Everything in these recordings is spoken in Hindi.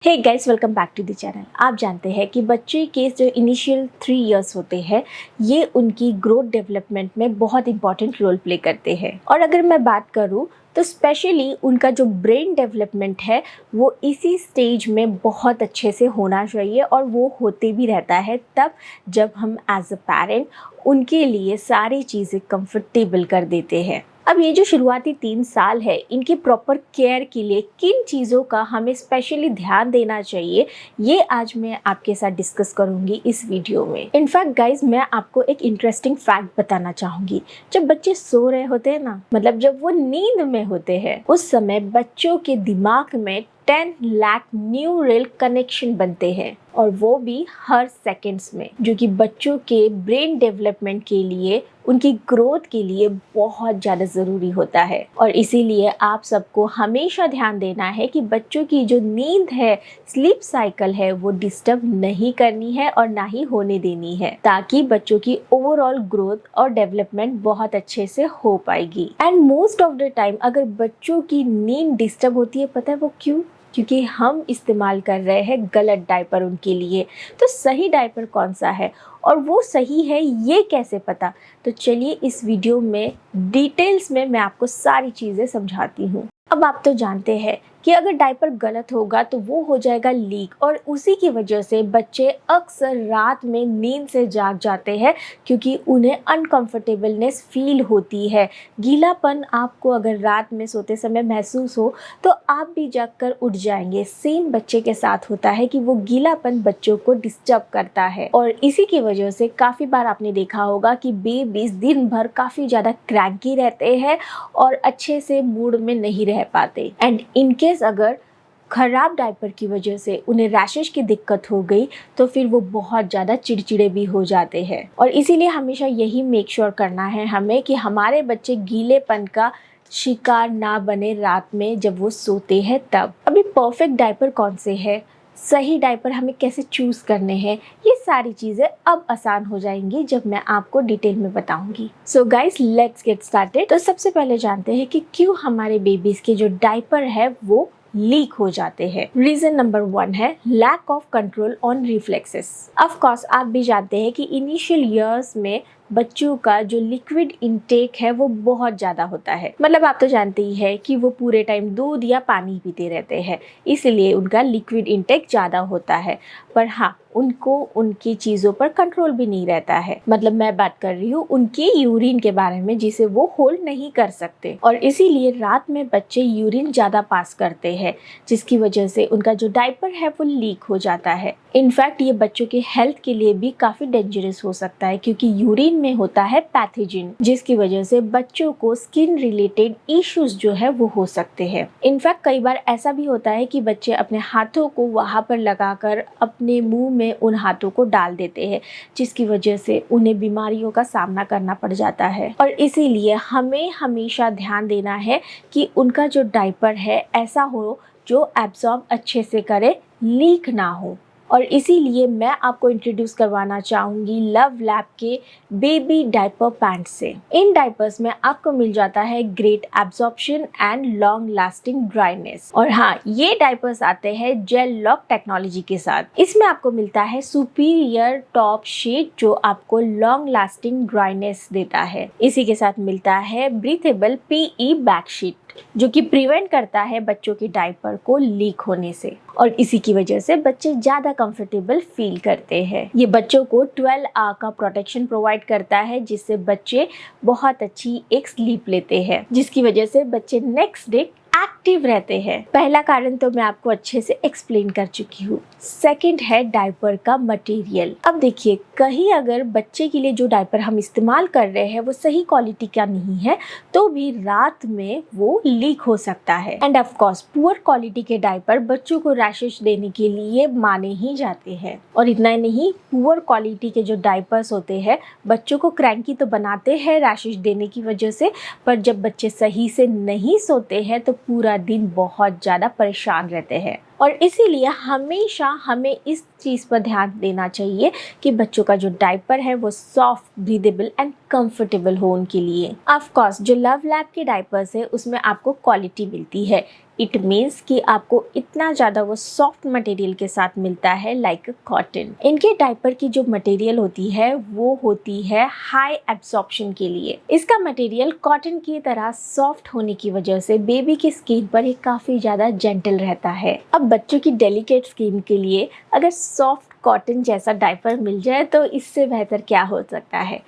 Hey guys, welcome back to the channel. आप जानते हैं कि बच्चे के जो इनिशियल 3 इयर्स होते हैं ये उनकी ग्रोथ डेवलपमेंट में बहुत इंपॉर्टेंट रोल प्ले करते हैं। और अगर मैं बात करूँ तो स्पेशली उनका जो ब्रेन डेवलपमेंट है वो इसी स्टेज में बहुत अच्छे से होना चाहिए, और वो होते भी रहता है तब जब हम एज अ पेरेंट उनके लिए सारी चीज़ें कंफर्टेबल कर देते हैं। अब ये जो शुरुआती 3 साल है इनकी प्रॉपर केयर के लिए किन चीज़ों का हमें स्पेशली ध्यान देना चाहिए, ये आज मैं आपके साथ डिस्कस करूंगी इस वीडियो में। इनफैक्ट गाइज, मैं आपको एक इंटरेस्टिंग फैक्ट बताना चाहूंगी। जब बच्चे सो रहे होते हैं ना, मतलब जब वो नींद में होते हैं, उस समय बच्चों के दिमाग में 10 लाख न्यूरल कनेक्शन बनते हैं, और वो भी हर सेकंड्स में, जो कि बच्चों के ब्रेन डेवलपमेंट के लिए, उनकी ग्रोथ के लिए बहुत ज़्यादा ज़रूरी होता है। और इसीलिए आप सबको हमेशा ध्यान देना है कि बच्चों की जो नींद है, स्लीप साइकिल है, वो डिस्टर्ब नहीं करनी है और ना ही होने देनी है, ताकि बच्चों की ओवरऑल ग्रोथ और डेवलपमेंट बहुत अच्छे से हो पाएगी। And most of the time अगर बच्चों की नींद डिस्टर्ब होती है, पता है वो क्यों? क्योंकि हम इस्तेमाल कर रहे हैं गलत डायपर उनके लिए। तो सही डायपर कौन सा है और वो सही है ये कैसे पता? तो चलिए इस वीडियो में डिटेल्स में मैं आपको सारी चीज़ें समझाती हूँ। अब आप तो जानते हैं कि अगर डायपर गलत होगा तो वो हो जाएगा लीक, और उसी की वजह से बच्चे अक्सर रात में नींद से जाग जाते हैं, क्योंकि उन्हें अनकंफर्टेबलनेस फील होती है। गीलापन आपको अगर रात में सोते समय महसूस हो तो आप भी जागकर उठ जाएंगे। सेम बच्चे के साथ होता है कि वो गीलापन बच्चों को डिस्टर्ब करता है, और इसी की वजह से काफ़ी बार आपने देखा होगा कि बेबीज दिन भर काफ़ी ज़्यादा क्रैंकी रहते हैं और अच्छे से मूड में नहीं रह पाते। एंड इनके अगर खराब डायपर की वजह से उन्हें रैशेस की दिक्कत हो गई तो फिर वो बहुत ज़्यादा चिड़चिड़े भी हो जाते हैं। और इसीलिए हमेशा यही मेक श्योर करना है हमें कि हमारे बच्चे गीलेपन का शिकार ना बने रात में जब वो सोते हैं तब। अभी परफेक्ट डायपर कौन से है, सही डायपर हमें कैसे चूज़ करने हैं, ये सारी चीज़ें अब आसान हो जाएंगी जब मैं आपको डिटेल में बताऊंगी। So guys, let's get started. तो सबसे पहले जानते हैं कि क्यों हमारे बेबीज के जो डायपर है वो लीक हो जाते हैं। रीजन नंबर 1 है lack of control on reflexes. Of course आप भी जानते हैं कि इनिशियल ईयर्स में बच्चों का जो लिक्विड इनटेक है वो बहुत ज़्यादा होता है। मतलब आप तो जानते ही है कि वो पूरे टाइम दूध या पानी पीते रहते हैं, इसलिए उनका लिक्विड इनटेक ज़्यादा होता है। पर हाँ, उनको उनकी चीज़ों पर कंट्रोल भी नहीं रहता है। मतलब मैं बात कर रही हूँ उनके यूरिन के बारे में, जिसे वो होल्ड नहीं कर सकते, और इसीलिए रात में बच्चे यूरिन ज़्यादा पास करते हैं, जिसकी वजह से उनका जो डायपर है वो लीक हो जाता है। इनफैक्ट ये बच्चों के हेल्थ के लिए भी काफ़ी डेंजरस हो सकता है, क्योंकि यूरिन में होता है पैथोजन, जिसकी वजह से बच्चों को स्किन रिलेटेड इश्यूज जो है वो हो सकते हैं। इनफैक्ट कई बार ऐसा भी होता है कि बच्चे अपने हाथों को वहाँ पर लगाकर अपने मुंह में उन हाथों को डाल देते हैं, जिसकी वजह से उन्हें बीमारियों का सामना करना पड़ जाता है। और इसीलिए हमें हमेशा ध्यान देना है कि उनका जो डायपर है ऐसा हो जो एब्जॉर्ब अच्छे से करे, लीक ना हो। और इसीलिए मैं आपको इंट्रोड्यूस करवाना चाहूँगी लव लैब के बेबी डायपर पैंट से। इन डायपर्स में आपको मिल जाता है great absorption and long lasting dryness. और हाँ, ये डायपर्स आते हैं जेल लॉक टेक्नोलॉजी के साथ। इसमें आपको मिलता है सुपीरियर टॉप शीट जो आपको लॉन्ग लास्टिंग ड्राइनेस देता है। इसी के साथ मिलता है ब्रीथेबल पीई बैक शीट, जो कि प्रिवेंट करता है बच्चों के डायपर को लीक होने से, और इसी की वजह से बच्चे ज़्यादा कंफर्टेबल फील करते हैं। ये बच्चों को 12 आवर का प्रोटेक्शन प्रोवाइड करता है, जिससे बच्चे बहुत अच्छी एक स्लीप लेते हैं, जिसकी वजह से बच्चे नेक्स्ट डे एक्टिव रहते हैं। पहला कारण तो मैं आपको अच्छे से एक्सप्लेन कर चुकी हूँ। सेकंड है डायपर का मटेरियल। अब देखिए, कहीं अगर बच्चे के लिए जो डायपर हम इस्तेमाल कर रहे हैं वो सही क्वालिटी का नहीं है तो भी रात में वो लीक हो सकता है। End of course poor quality के डायपर बच्चों को रैशेस देने के लिए माने ही जाते हैं। और इतना ही नहीं, पुअर क्वालिटी के जो डायपर्स होते हैं बच्चों को क्रैंकी तो बनाते हैं रैशेस देने की वजह से, पर जब बच्चे सही से नहीं सोते हैं तो पूरा दिन बहुत ज़्यादा परेशान रहते हैं। और इसीलिए हमेशा हमें इस चीज़ पर ध्यान देना चाहिए कि बच्चों का जो डायपर है वो सॉफ्ट, ब्रीदेबल एंड कंफर्टेबल हो उनके लिए। ऑफ कोर्स जो लव लैब के डायपर्स है उसमें आपको क्वालिटी मिलती है। इट मीन्स कि आपको इतना ज़्यादा वो सॉफ्ट मटेरियल के साथ मिलता है लाइक कॉटन। इनके डायपर की जो मटेरियल होती है वो होती है हाई एब्जॉर्प्शन के लिए। इसका मटेरियल कॉटन की तरह सॉफ्ट होने की वजह से बेबी की स्किन पर ये काफ़ी ज़्यादा जेंटल रहता है। अब बच्चों की डेलिकेट स्किन के लिए अगर सॉफ्ट कॉटन जैसा डायपर मिल जाए तो इससे बेहतर क्या हो सकता है।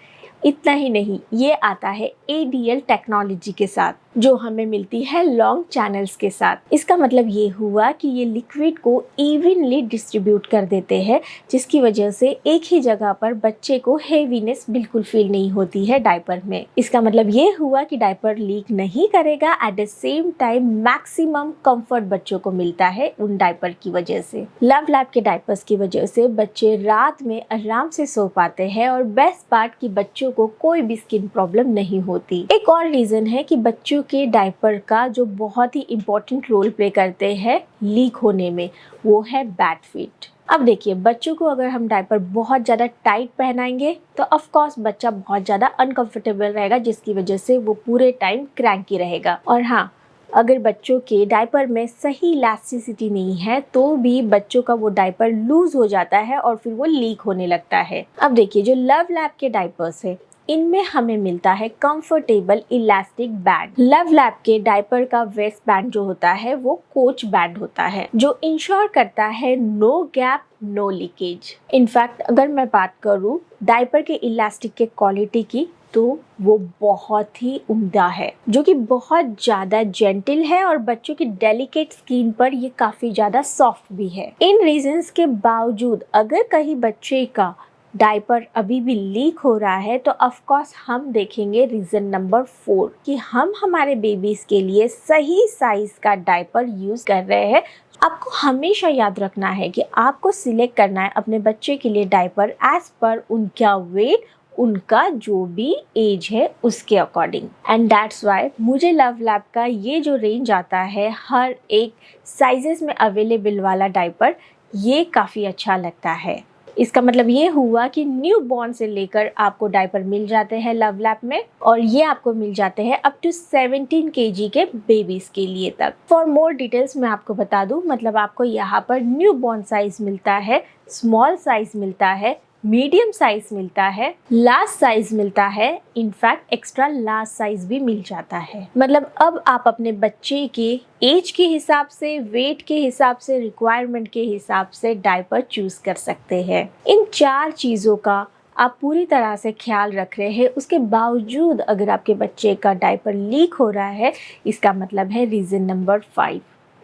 इतना ही नहीं, ये आता है ADL टेक्नोलॉजी के साथ जो हमें मिलती है लॉन्ग चैनल्स के साथ। इसका मतलब ये हुआ कि ये लिक्विड को इवनली डिस्ट्रीब्यूट कर देते हैं, जिसकी वजह से एक ही जगह पर बच्चे को हेवीनेस बिल्कुल फील नहीं होती है डायपर में। इसका मतलब ये हुआ कि डायपर लीक नहीं करेगा, at the same time maximum comfort बच्चों को मिलता है उन डायपर की वजह से। लव लैब के डायपर्स की वजह से बच्चे रात में आराम से सो पाते हैं और बेस्ट पार्ट कि बच्चों को कोई भी स्किन प्रॉब्लम नहीं होती। एक और रीजन है कि बच्चों के डायपर का जो बहुत ही इम्पोर्टेंट रोल प्ले करते हैं लीक होने में, वो है बैड फिट। अब देखिए, बच्चों को अगर हम डायपर बहुत ज़्यादा टाइट पहनाएंगे तो ऑफ कोर्स बच्चा बहुत ज़्यादा अनकंफर्टेबल रहेगा, जिसकी वजह से वो पूरे टाइम क्रैंकी रहेगा। और हाँ, अगर बच्चों के डायपर में सही इलास्टिसिटी नहीं है तो भी बच्चों का वो डायपर लूज हो जाता है और फिर वो लीक होने लगता है। अब देखिए, जो लव लैब के डायपर्स है इनमें हमें मिलता है comfortable elastic band. Love lab के डायपर का वेस्ट बैंड जो होता है वो कोच बैंड होता है, जो इंश्योर करता है no gap, no leakage. In fact अगर मैं बात करूँ डायपर के इलास्टिक के क्वालिटी की, तो वो बहुत ही उम्दा है, जो कि बहुत ज़्यादा जेंटल है और बच्चों की डेलिकेट स्किन पर ये काफ़ी ज़्यादा सॉफ्ट भी है। इन रीजंस के बावजूद अगर कहीं बच्चे का डायपर अभी भी लीक हो रहा है तो ऑफ कोर्स हम देखेंगे रीज़न नंबर 4 कि हम हमारे बेबीज़ के लिए सही साइज़ का डायपर यूज़ कर रहे हैं। आपको हमेशा याद रखना है कि आपको सिलेक्ट करना है अपने बच्चे के लिए डायपर एज पर उनका वेट, उनका जो भी एज है उसके अकॉर्डिंग। एंड दैट्स वाई मुझे लव लैब का ये जो रेंज आता है हर एक साइजेस में अवेलेबल वाला डायपर, ये काफ़ी अच्छा लगता है। इसका मतलब ये हुआ कि न्यू बॉर्न से लेकर आपको डायपर मिल जाते हैं लव लैब में, और ये आपको मिल जाते हैं अप टू 17 kg के बेबीज के लिए तक। फॉर मोर डिटेल्स मैं आपको बता दूं, मतलब आपको यहाँ पर न्यू बॉर्न साइज मिलता है, स्मॉल साइज मिलता है, मीडियम साइज मिलता है, लार्ज साइज मिलता है, इनफैक्ट एक्स्ट्रा लार्ज साइज भी मिल जाता है। मतलब अब आप अपने बच्चे के एज के हिसाब से, वेट के हिसाब से, रिक्वायरमेंट के हिसाब से डायपर चूज कर सकते हैं। इन 4 चीज़ों का आप पूरी तरह से ख्याल रख रहे हैं, उसके बावजूद अगर आपके बच्चे का डायपर लीक हो रहा है, इसका मतलब है रीज़न नंबर 5।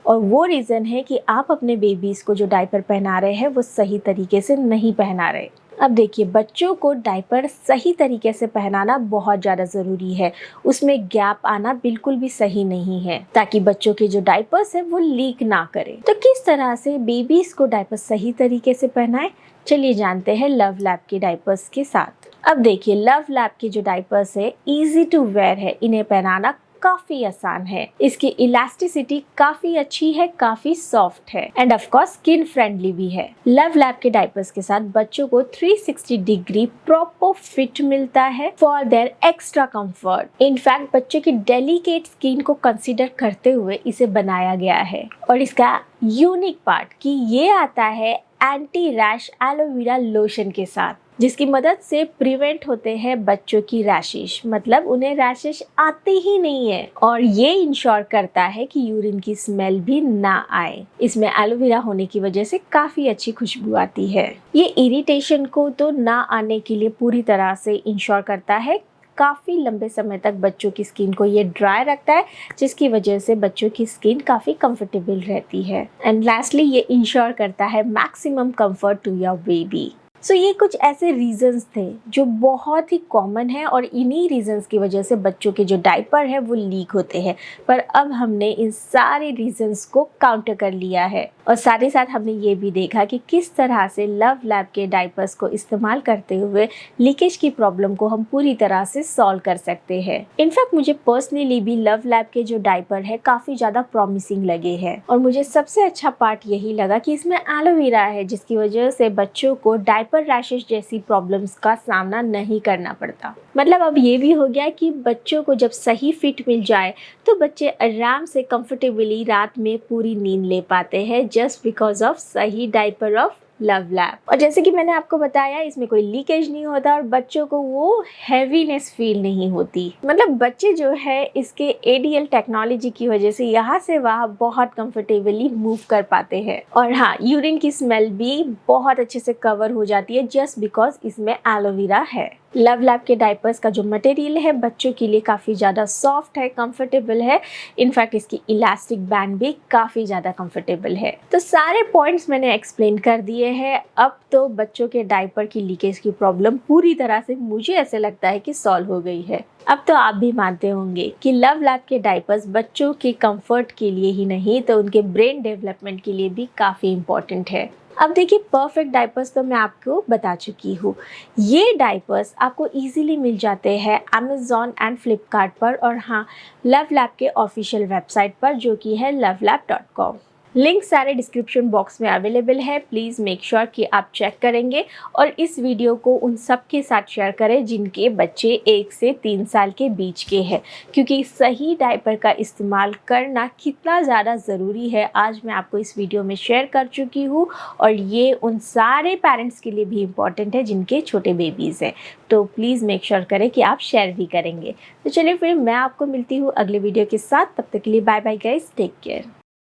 और वो रीज़न है कि आप अपने बेबीज़ को जो डायपर पहना रहे हैं वो सही तरीके से नहीं पहना रहे। अब देखिए, बच्चों को डायपर सही तरीके से पहनाना बहुत ज़्यादा ज़रूरी है, उसमें गैप आना बिल्कुल भी सही नहीं है, ताकि बच्चों के जो डायपर्स है वो लीक ना करें। तो किस तरह से बेबीज़ को डायपर सही तरीके से पहनाएं, चलिए जानते हैं लव लैब के डायपर्स के साथ। अब देखिए, लव लैब के जो डायपर्स है ईजी टू वेयर है, इन्हें पहनाना काफी आसान है, इसकी इलास्टिसिटी काफी अच्छी है, काफी सॉफ्ट है end of course skin friendly भी है। लव लैब के डायपर्स के साथ बच्चों को 360 डिग्री प्रॉपर फिट मिलता है for their extra comfort. In fact बच्चों की डेलिकेट स्किन को कंसीडर करते हुए इसे बनाया गया है। और इसका यूनिक पार्ट कि ये आता है एंटी रैश एलोवेरा लोशन के साथ, जिसकी मदद से प्रिवेंट होते हैं बच्चों की रैशेस, मतलब उन्हें रैशेस आते ही नहीं है। और ये इंश्योर करता है कि यूरिन की स्मेल भी ना आए। इसमें एलोवेरा होने की वजह से काफ़ी अच्छी खुशबू आती है। ये इरिटेशन को तो ना आने के लिए पूरी तरह से इंश्योर करता है। काफ़ी लंबे समय तक बच्चों की स्किन को ये ड्राई रखता है, जिसकी वजह से बच्चों की स्किन काफ़ी कंफर्टेबल रहती है। एंड लास्टली ये इंश्योर करता है maximum comfort to your baby. So ये कुछ ऐसे रीजंस थे जो बहुत ही कॉमन है और इन्हीं रीजंस की वजह से बच्चों के जो डायपर है वो लीक होते हैं। पर अब हमने इन सारे रीजंस को काउंटर कर लिया है और साथ ही साथ हमने ये भी देखा कि किस तरह से लव लैब के डायपर्स को इस्तेमाल करते हुए लीकेज की प्रॉब्लम को हम पूरी तरह से सॉल्व कर सकते हैं। इनफैक्ट मुझे पर्सनली भी लव लैब के जो डायपर है काफ़ी ज़्यादा प्रॉमिसिंग लगे हैं और मुझे सबसे अच्छा पार्ट यही लगा कि इसमें एलोवेरा है, जिसकी वजह से बच्चों को डायपर रैशेस जैसी प्रॉब्लम्स का सामना नहीं करना पड़ता। मतलब अब ये भी हो गया कि बच्चों को जब सही फिट मिल जाए तो बच्चे आराम से कंफर्टेबली रात में पूरी नींद ले पाते हैं, जस्ट बिकॉज ऑफ सही डायपर ऑफ लव लैब। और जैसे कि मैंने आपको बताया, इसमें कोई लीकेज नहीं होता और बच्चों को वो हैवीनेस फील नहीं होती। मतलब बच्चे जो है इसके एडीएल टेक्नोलॉजी की वजह से यहाँ से वहाँ बहुत कंफर्टेबली मूव कर पाते हैं। और हाँ, यूरिन की स्मेल भी बहुत अच्छे से कवर हो जाती है जस्ट बिकॉज इसमें एलोवेरा है। लव लैब के डायपर्स का जो मटेरियल है बच्चों के लिए काफ़ी ज़्यादा सॉफ्ट है, कंफर्टेबल है। इनफैक्ट इसकी इलास्टिक बैंड भी काफ़ी ज़्यादा कंफर्टेबल है। तो सारे पॉइंट्स मैंने एक्सप्लेन कर दिए हैं। अब तो बच्चों के डायपर की लीकेज की प्रॉब्लम पूरी तरह से मुझे ऐसे लगता है कि सॉल्व हो गई है। अब तो आप भी मानते होंगे कि लव लैब के डायपर्स बच्चों के कंफर्ट के लिए ही नहीं तो उनके ब्रेन डेवलपमेंट के लिए भी काफ़ी इम्पोर्टेंट है। अब देखिए, परफेक्ट डायपर्स तो मैं आपको बता चुकी हूँ। ये डायपर्स आपको इजीली मिल जाते हैं अमेज़ॉन एंड फ्लिपकार्ट पर और हाँ, लव लैब के ऑफिशियल वेबसाइट पर जो कि है lovelab.com। लिंक सारे डिस्क्रिप्शन बॉक्स में अवेलेबल है। प्लीज़ मेक श्योर कि आप चेक करेंगे और इस वीडियो को उन सब के साथ शेयर करें जिनके बच्चे 1 से 3 साल के बीच के हैं, क्योंकि सही डायपर का इस्तेमाल करना कितना ज़्यादा ज़रूरी है आज मैं आपको इस वीडियो में शेयर कर चुकी हूँ। और ये उन सारे पेरेंट्स के लिए भी इम्पॉर्टेंट है जिनके छोटे बेबीज़ हैं। तो प्लीज़ मेक श्योर करें कि आप शेयर भी करेंगे। तो चलिए फिर मैं आपको मिलती हूँ अगले वीडियो के साथ। तब तक के लिए bye bye guys, take care.